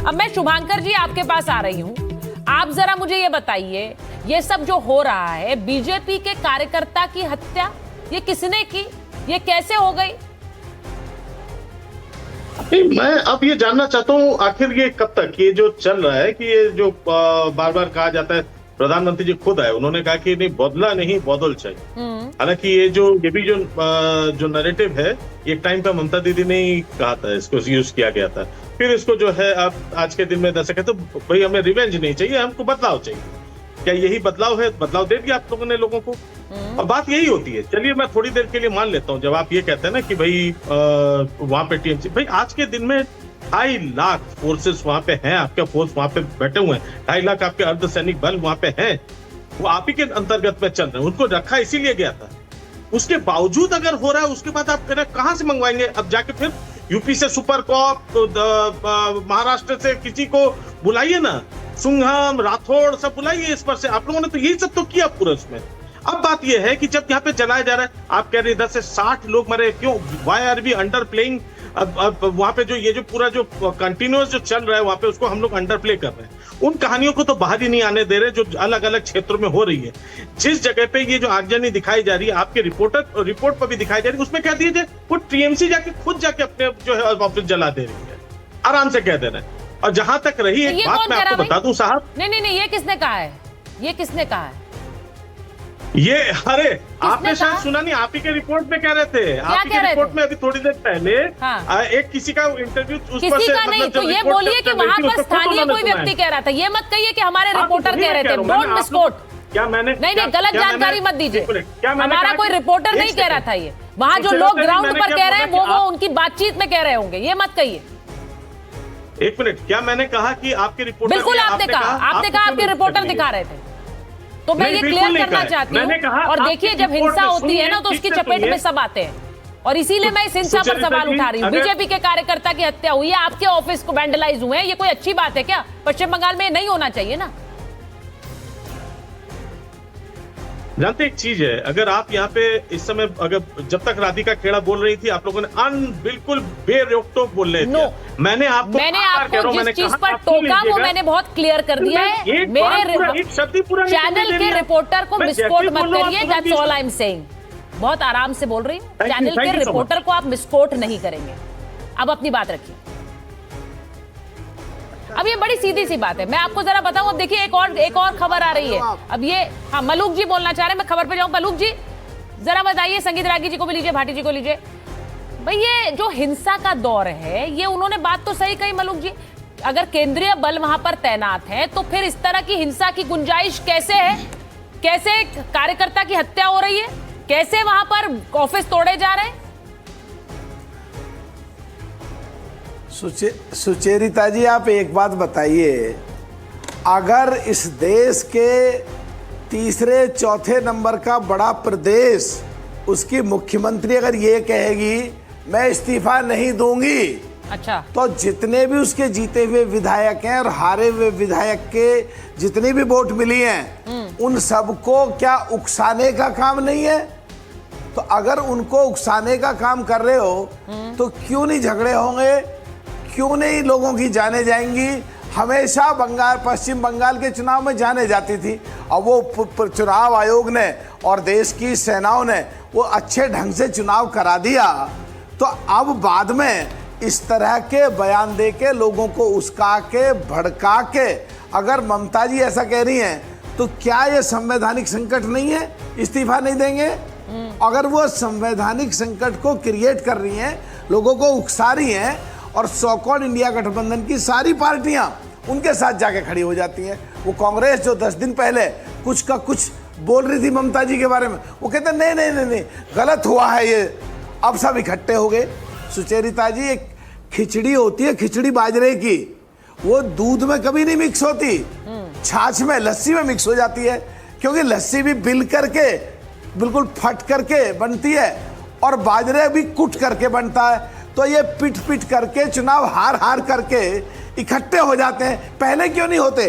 अब मैं शुभांकर जी आपके पास आ रही हूं, आप जरा मुझे ये बताइए, ये सब जो हो रहा है, बीजेपी के कार्यकर्ता की हत्या, ये किसने की, ये कैसे हो गई? मैं अब ये जानना चाहता हूँ आखिर ये कब तक ये जो चल रहा है कि ये जो बार बार कहा जाता है, प्रधानमंत्री जी खुद आए, उन्होंने कहा कि नहीं बदला नहीं बदल चाहिए। हालांकि ये भी जो नैरेटिव है, एक टाइम पे ममता दीदी ने ही कहा था, इसको यूज किया गया था। फिर इसको जो है आप आज के दिन में दर्शक है तो भाई हमें रिवेंज नहीं चाहिए, हमको बदलाव चाहिए। क्या यही बदलाव है? बदलाव दे दिया आप लोगों ने लोगों को, और बात यही होती है। चलिए मैं थोड़ी देर के लिए मान लेता हूँ, जब आप ये कहते हैं ना कि भाई वहां पे टीएमसी, भाई आज के दिन में 2.5 लाख फोर्सेस वहां पे हैं, आपके फोर्स वहां पे बैठे हुए हैं, 2.5 लाख आपके अर्धसैनिक बल वहां पे हैं, वो आप ही के अंतर्गत में चल रहे हैं, उनको रखा इसीलिए गया था। उसके बावजूद अगर हो रहा है, उसके बाद आप कहां से मंगवाएंगे? अब जाके फिर यूपी से सुपर कॉप, महाराष्ट्र से किसी को बुलाइए ना, सुंघम राठौड़ सब बुलाइए इस पर से। आप लोगों ने तो यही सब तो किया पूरा उसमें। अब बात यह है कि जब यहाँ पे चलाया जा रहा है, आप कह रहे हैं इधर से 60 लोग मरे, क्यों? Why are we underplaying? अब वहां पे जो पूरा जो कंटिन्यूअस जो चल रहा है वहां पे, उसको हम लोग अंडर प्ले कर रहे हैं। उन कहानियों को तो बाहर ही नहीं आने दे रहे जो अलग अलग क्षेत्रों में हो रही है। जिस जगह पे ये जो आगजनी दिखाई जा रही है, आपके रिपोर्ट पर भी दिखाई जा रही है, उसमें कह दीजिए वो टीएमसी खुद जाके अपने जो है ऑफिस जला दे रही है, आराम से कह दे रहे हैं। और जहां तक रही एक बात मैं आपको बता दूं साहब, नहीं, ये किसने कहा है? ये किसने कहा है? ये अरे आपने शायद सुना नहीं, आप ही के रिपोर्ट में कह रहे थे, आप ही के रिपोर्ट में अभी थोड़ी देर पहले एक किसी का इंटरव्यू किसी का नहीं, तो ये बोलिए कि वहां पर स्थानीय कोई व्यक्ति कह रहा था, ये मत कहिए कि हमारे रिपोर्टर कह रहे थे। Don't misquote. क्या मैंने नहीं, गलत जानकारी मत दीजिए। हमारा कोई रिपोर्टर नहीं कह रहा था ये, वहां जो लोग ग्राउंड पर कह रहे हैं वो उनकी बातचीत में कह रहे होंगे, ये मत कहिए। एक मिनट, क्या मैंने कहा कि आपके रिपोर्टर? बिल्कुल आपने कहा आपके रिपोर्टर दिखा रहे थे, तो मैं ये क्लियर करना चाहती हूँ। और देखिए, जब हिंसा होती है ना तो उसकी चपेट में सब आते हैं, और इसीलिए मैं इस हिंसा पर सवाल उठा रही हूँ। बीजेपी के कार्यकर्ता की हत्या हुई है, आपके ऑफिस को वैंडलाइज हुए हैं, ये कोई अच्छी बात है क्या? पश्चिम बंगाल में नहीं होना चाहिए ना। जानते एक चीज है, अगर आप यहाँ पे इस समय, अगर जब तक राधिका खेड़ा बोल रही थी, आप लोगों ने बिल्कुल बेरोक-टोक बोल रहे थे। मैंने आपको जिस चीज पर टोका वो मैंने बहुत क्लियर कर दिया है। मेरे चैनल के रिपोर्टर को मिसकोट मत करिए, that's all I am saying. बहुत आराम से बोल रही हूँ, चैनल के रिपोर्टर को आप मिसकोट नहीं करेंगे। अब अपनी बात रखिए। अब ये बड़ी सीधी सी बात है, मैं आपको जरा बताऊं। अब देखिए एक और खबर आ रही है। अब ये मलूक जी बोलना चाह रहे हैं, मैं खबर पे जाऊं। मलूक जी जरा बताइए, संगीत रागी जी को भी लीजिए, भाटी जी को लीजिए। भाई ये जो हिंसा का दौर है, ये उन्होंने बात तो सही कही मलूक जी। अगर केंद्रीय बल वहां पर तैनात है तो फिर इस तरह की हिंसा की गुंजाइश कैसे है? कैसे कार्यकर्ता की हत्या हो रही है? कैसे वहां पर ऑफिस तोड़े जा रहे हैं? सुचेरिता जी, आप एक बात बताइए, अगर इस देश के तीसरे चौथे नंबर का बड़ा प्रदेश, उसकी मुख्यमंत्री अगर ये कहेगी मैं इस्तीफा नहीं दूंगी, अच्छा, तो जितने भी उसके जीते हुए विधायक हैं और हारे हुए विधायक के जितनी भी वोट मिली हैं, उन सबको क्या उकसाने का काम नहीं है? तो अगर उनको उकसाने का काम कर रहे हो तो क्यों नहीं झगड़े होंगे, क्यों नहीं लोगों की जाने जाएंगी? हमेशा पश्चिम बंगाल के चुनाव में जाने जाती थी, और वो चुनाव आयोग ने और देश की सेनाओं ने वो अच्छे ढंग से चुनाव करा दिया। तो अब बाद में इस तरह के बयान दे के लोगों को उस्का के भड़का के अगर ममता जी ऐसा कह रही हैं, तो क्या ये संवैधानिक संकट नहीं है? इस्तीफा नहीं देंगे? अगर वो संवैधानिक संकट को क्रिएट कर रही हैं, लोगों को उकसा रही हैं, और सो कॉल्ड इंडिया गठबंधन की सारी पार्टियां उनके साथ जाके खड़ी हो जाती हैं। वो कांग्रेस जो 10 दिन पहले कुछ का कुछ बोल रही थी ममता जी के बारे में, वो कहते नहीं, गलत हुआ है ये, अब सब इकट्ठे हो गए। सुचेरिता जी, एक खिचड़ी होती है, खिचड़ी बाजरे की, वो दूध में कभी नहीं मिक्स होती, छाछ में, लस्सी में मिक्स हो जाती है, क्योंकि लस्सी भी बिल करके बिल्कुल फट करके बनती है, और बाजरे भी कुट करके बनता है। तो ये पिट करके चुनाव हार करके इकट्ठे हो जाते हैं। पहले क्यों नहीं होते?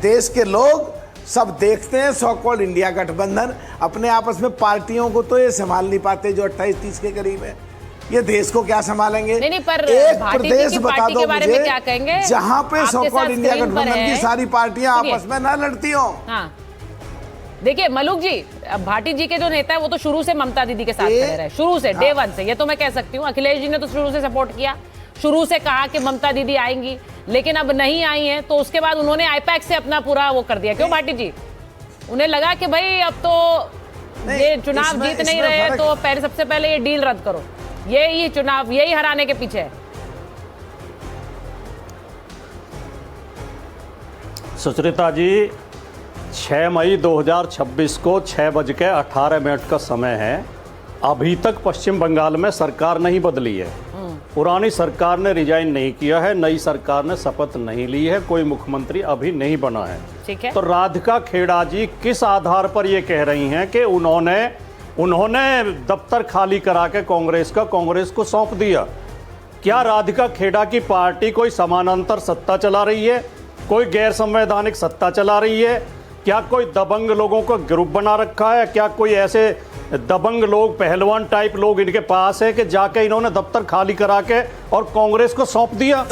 देश के लोग सब देखते हैं, सो कॉल्ड इंडिया गठबंधन अपने आपस में पार्टियों को तो ये संभाल नहीं पाते जो 28-30 के करीब है। ये देश को क्या संभालेंगे? नहीं, पर एक भाटी जी प्रदेश की बता पार्टी दो के बारे मुझे में क्या कहेंगे? जहां पे आपके सो साथ कॉल्ड इंडिया स्क्रीन पर गठबंधन की है। सारी पार्टियां सुनिए। आपस में ना लड़ती हो। हाँ, देखिए मलूक जी, अब भाटी जी के जो नेता है वो तो शुरू से ममता दीदी के साथ खड़े रहे, शुरू से, डे वन से, ये तो मैं कह सकती हूँ। अखिलेश जी ने तो शुरू से सपोर्ट किया, शुरू से कहा कि ममता दीदी आएंगी, लेकिन अब नहीं आई हैं, तो उसके बाद उन्होंने आईपैक से अपना पूरा वो कर दिया। क्यों भाटी जी? उन्हें लगा कि भाई अब तो ये चुनाव जीत नहीं रहे, तो पहले सबसे पहले ये डील रद्द करो, यही चुनाव, यही हराने के पीछे है। सुचरिता जी, 6 मई 2026 को 6:18 का समय है। अभी तक पश्चिम बंगाल में सरकार नहीं बदली है। पुरानी सरकार ने रिजाइन नहीं किया है, नई सरकार ने शपथ नहीं ली है, कोई मुख्यमंत्री अभी नहीं बना है। ठीक है। तो राधिका खेड़ा जी किस आधार पर ये कह रही हैं कि उन्होंने दफ्तर खाली करा के कांग्रेस को सौंप दिया? क्या राधिका खेड़ा की पार्टी कोई समानांतर सत्ता चला रही है, कोई गैर संवैधानिक सत्ता चला रही है? क्या कोई दबंग लोगों को ग्रुप बना रखा है? क्या कोई ऐसे दबंग लोग, पहलवान टाइप लोग इनके पास है कि जाके इन्होंने दफ्तर खाली करा के और कांग्रेस को सौंप दिया?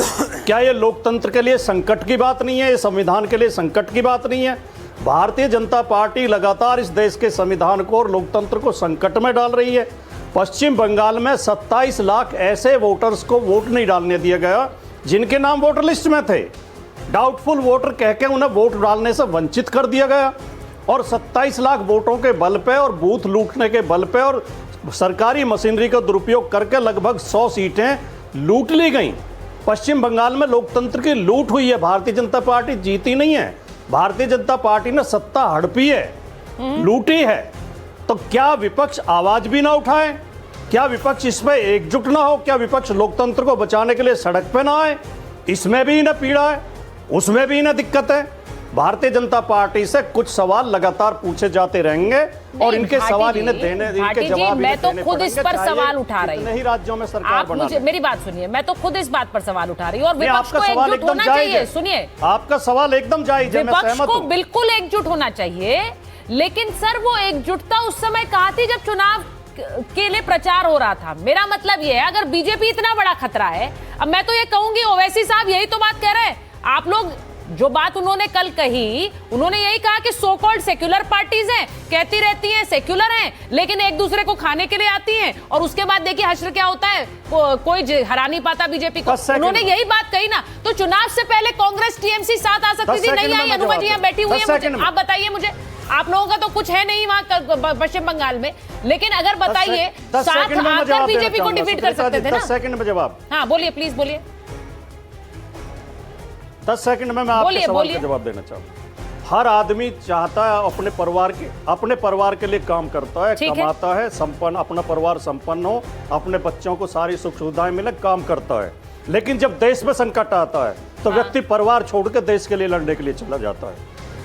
क्या ये लोकतंत्र के लिए संकट की बात नहीं है? ये संविधान के लिए संकट की बात नहीं है? भारतीय जनता पार्टी लगातार इस देश के संविधान को और लोकतंत्र को संकट में डाल रही है। पश्चिम बंगाल में 27 लाख ऐसे वोटर्स को वोट नहीं डालने दिया गया जिनके नाम वोटर लिस्ट में थे। डाउटफुल वोटर कह के उन्हें वोट डालने से वंचित कर दिया गया, और 27 लाख वोटों के बल पे और बूथ लूटने के बल पे और सरकारी मशीनरी का दुरुपयोग करके लगभग 100 सीटें लूट ली गई। पश्चिम बंगाल में लोकतंत्र की लूट हुई है। भारतीय जनता पार्टी जीती नहीं है, भारतीय जनता पार्टी ने सत्ता हड़पी है, लूटी है। तो क्या विपक्ष आवाज भी ना उठाए? क्या विपक्ष इसमें एकजुट ना हो? क्या विपक्ष लोकतंत्र को बचाने के लिए सड़क पे ना आए? इसमें भी इन्हें पीड़ा है, उसमें भी इन्हें दिक्कत है। भारतीय जनता पार्टी से कुछ सवाल लगातार पूछे जाते रहेंगे और इनके सवाल इन्हें देने, इनके जवाब मैं तो खुद इस पर सवाल उठा रही हूँ। नहीं, राज्यों में सरकार आप मुझे मेरी बात सुनिए, मैं तो खुद इस बात पर सवाल उठा रही हूँ, और विपक्ष को एकजुट होना चाहिए। सुनिए, आपका सवाल एकदम जायज है, मैं विपक्ष सहमत को हूं। बिल्कुल एकजुट होना चाहिए, लेकिन सर वो एकजुटता उस समय कहाँ थी जब चुनाव के लिए प्रचार हो रहा था? मेरा मतलब ये है, अगर बीजेपी इतना बड़ा खतरा है, अब मैं तो ये कहूंगी ओवैसी साहब यही तो बात कह रहे हैं। आप लोग जो बात उन्होंने कल कही, उन्होंने यही कहा कि सो कॉल्ड सेक्युलर पार्टीज हैं, कहती रहती हैं सेक्युलर हैं, लेकिन एक दूसरे को खाने के लिए आती हैं, और उसके बाद देखिए हश्र क्या होता है, कोई हरा नहीं पाता बीजेपी को। उन्होंने यही बात कही ना, तो चुनाव से पहले कांग्रेस टीएमसी साथ आ सकती थी, नहीं आई। अनुमा जी यहाँ बैठी हुई है, आप बताइए मुझे, आप लोगों का तो कुछ है नहीं वहां पश्चिम बंगाल में, लेकिन अगर बताइए साथ आकर बीजेपी को डिफीट कर सकते थे ना। 10 सेकंड में जवाब। हाँ बोलिए, प्लीज बोलिए। 10 सेकंड में मैं आपके सवाल का जवाब देना चाहूँ। हर आदमी चाहता है अपने परिवार के लिए काम करता है, कमाता है, संपन्न, अपना परिवार संपन्न हो, अपने बच्चों को सारी सुख सुविधाएं मिले, काम करता है। लेकिन जब देश में संकट आता है तो व्यक्ति परिवार छोड़ के देश के लिए लड़ने के लिए चला जाता है।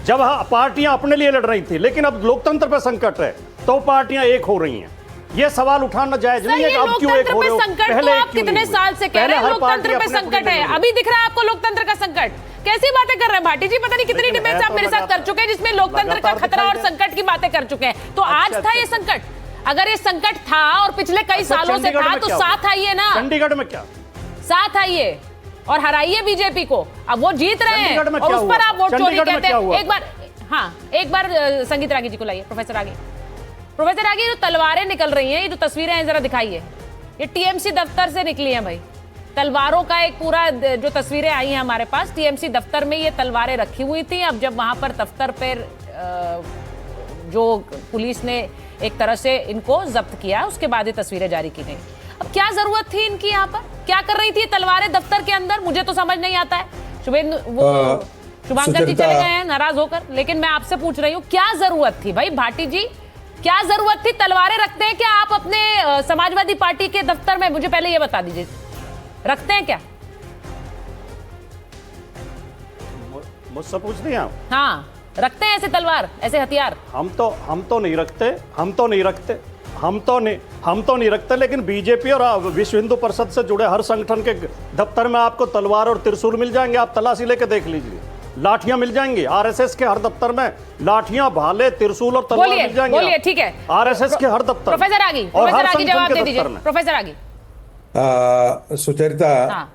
जब पार्टियां अपने लिए लड़ रही थी, लेकिन अब लोकतंत्र पर संकट है तो पार्टियां एक हो रही हैं। ये सवाल उठाना जायज नहीं है कि अब क्यों एक हो रहे हो? पहले आप कितने साल से कह रहे हैं लोकतंत्र पे संकट है, अभी दिख रहा है आपको लोकतंत्र का संकट? कैसी बातें कर रहे हैं भाटी जी? पता नहीं कितनी डिबेट्स आप मेरे साथ कर चुके हैं जिसमें लोकतंत्र का खतरा और संकट की बातें कर चुके हैं। तो आज था ये संकट? अगर ये संकट था और पिछले कई सालों से था, तो साथ आइए ना। चंडीगढ़ में क्या? साथ आइए और हराइए बीजेपी को। अब वो जीत रहे हैं और उस पर आप वोट चोरी कहते हैं। एक बार संगीत रागी जी को लाइए, प्रोफेसर रागी। प्रोफेसर रागी, जो तलवारें निकल रही हैं, ये जो तस्वीरें हैं जरा दिखाइए, ये टीएमसी दफ्तर से निकली हैं भाई। तलवारों का एक पूरा जो तस्वीरें आई हैं हमारे पास, टीएमसी दफ्तर में ये तलवारें रखी हुई थी। अब जब वहां पर दफ्तर पर जो पुलिस ने एक तरह से इनको जब्त किया, उसके बाद ये तस्वीरें जारी की गई। अब क्या जरूरत थी इनकी? यहाँ पर क्या कर रही थी तलवारें दफ्तर के अंदर? मुझे तो समझ नहीं आता है। शुभांकर जी चले गए हैं नाराज होकर, लेकिन मैं आपसे पूछ रही हूँ क्या जरूरत थी भाई? भाटी जी, क्या जरूरत थी? तलवारें रखते हैं क्या आप अपने समाजवादी पार्टी के दफ्तर में? मुझे पहले ये बता दीजिए, रखते हैं क्या? मुझसे पूछ रही हैं आप? हाँ, रखते हैं ऐसे तलवार, ऐसे हथियार? हम तो नहीं रखते, लेकिन बीजेपी और विश्व हिंदू परिषद से जुड़े हर संगठन के दफ्तर में आपको तलवार और त्रिशूल मिल जाएंगे। आप तलाशी लेके देख लीजिए, लाठियां मिल जाएंगी। आरएसएस के हर दफ्तर में लाठियां, भाले, त्रिशूल और तलवार मिल जाएंगे। बोलिए, ठीक है। आरएसएस के हर दफ्तर। प्रोफेसर आगी जवाब दे दीजिए। प्रोफेसर आगी, सुचरिता, हाँ।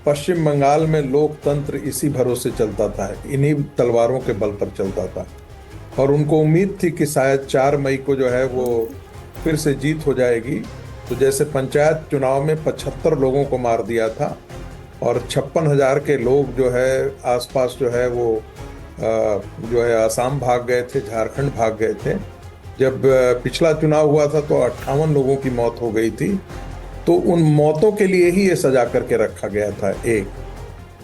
पश्चिम बंगाल में लोकतंत्र इसी भरोसे चलता था, इन्हीं तलवारों के बल पर चलता था, और उनको उम्मीद थी कि शायद 4 मई को जो है वो फिर से जीत हो जाएगी। तो जैसे पंचायत चुनाव में 75 लोगों को मार दिया था और 56,000 के लोग जो है आसपास जो है वो जो है आसाम भाग गए थे, झारखंड भाग गए थे। जब पिछला चुनाव हुआ था तो 58 लोगों की मौत हो गई थी। तो उन मौतों के लिए ही ये सजा करके रखा गया था। एक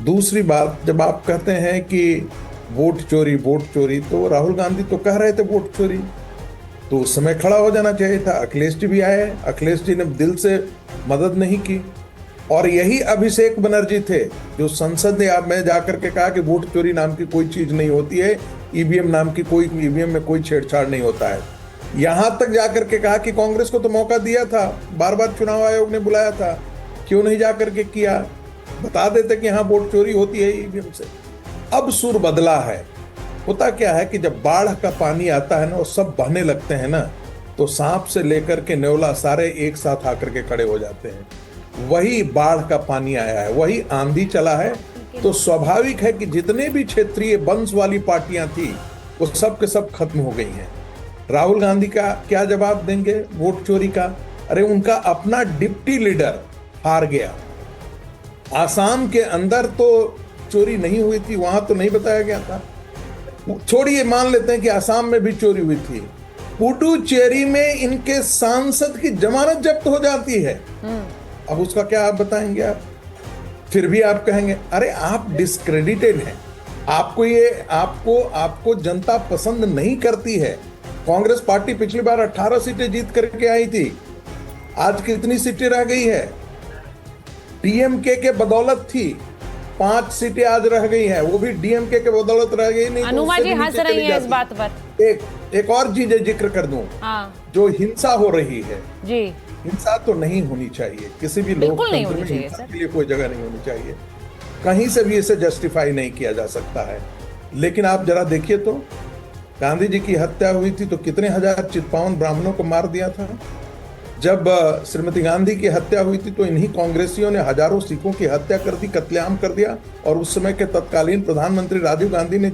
दूसरी बात, जब आप कहते हैं कि वोट चोरी, तो राहुल गांधी तो कह रहे थे वोट चोरी, तो उस समय खड़ा हो जाना चाहिए था। अखिलेश जी भी आए, अखिलेश जी ने दिल से मदद नहीं की, और यही अभिषेक बनर्जी थे जो संसद में जाकर के कहा कि वोट चोरी नाम की कोई चीज नहीं होती है, ईवीएम नाम की ईवीएम में कोई छेड़छाड़ नहीं होता है। यहां तक जाकर के कहा कि कांग्रेस को तो मौका दिया था, बार बार चुनाव आयोग ने बुलाया था, क्यों नहीं जाकर के किया, बता देते कि हाँ वोट चोरी होती है ईवीएम से। अब सुर बदला है। होता क्या है कि जब बाढ़ का पानी आता है ना और सब बहने लगते हैं ना, तो सांप से लेकर के न्योला सारे एक साथ आकर के खड़े हो जाते हैं। वही बाढ़ का पानी आया है, वही आंधी चला है। तो स्वाभाविक है कि जितने भी क्षेत्रीय वंश वाली पार्टियां थी वो सब के सब खत्म हो गई हैं। राहुल गांधी का क्या जवाब देंगे वोट चोरी का? अरे उनका अपना डिप्टी लीडर हार गया। आसाम के अंदर तो चोरी नहीं हुई थी, वहां तो नहीं बताया गया था। छोड़िए, मान लेते हैं कि आसाम में भी चोरी हुई थी, पुडुचेरी में इनके सांसद की जमानत जब्त हो जाती है। अब उसका क्या आप बताएंगे? आप फिर भी आप कहेंगे अरे आप डिस्क्रेडिटेड हैं, आपको जनता पसंद नहीं करती है। कांग्रेस पार्टी पिछली बार 18 सीटें जीत करके आई थी, आज कितनी सीटें रह गई है? डीएमके के बदौलत थी, 5 सीटें आज रह गई हैं, वो भी डीएमके के बदौलत रह गई। नहीं अनुमा जी हंस रही हैं इस बात पर। एक और चीज जिक्र कर दूं, जो हिंसा हो रही है जी, हिंसा तो नहीं होनी चाहिए, किसी भी लोकतंत्र में हिंसा के लिए कोई जगह नहीं होनी चाहिए, कहीं से भी इसे जस्टिफाई नहीं किया जा सकता है। लेकिन आप जरा देखिए तो, गांधी जी की हत्या हुई थी तो कितने हजार चित्पावन ब्राह्मणों को मार दिया था। जब श्रीमती गांधी की हत्या हुई थी तो इन्हीं कांग्रेसियों ने हजारों सिखों की हत्या कर दी, कत्लेआम कर दिया, और उस समय के तत्कालीन प्रधानमंत्री राजीव गांधी ने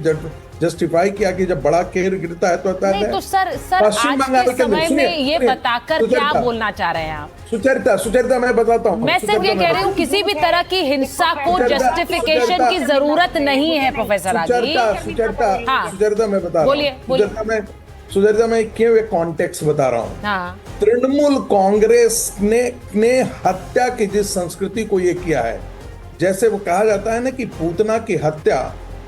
जस्टिफाई किया कि जब बड़ा कहर गिरता है तो नहीं, तो सर आज के समय में ये बताकर क्या बोलना चाह रहे हैं आप? सुचरिता मैं बताता हूँ, मैं सिर्फ ये कह रही हूँ किसी भी तरह की हिंसा को जस्टिफिकेशन की जरूरत नहीं है प्रोफेसर आजी। सुचरिता मैं बता रहा हूँ, सुचरिता मैं क्यों एक कॉन्टेक्स्ट बता रहा हूँ। हाँ। तृणमूल कांग्रेस ने हत्या की जिस संस्कृति को ये किया है, जैसे वो कहा जाता है ना कि पूतना की हत्या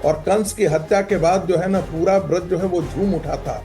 और कंस की हत्या के बाद जो है ना पूरा ब्रज जो है वो झूम उठा था।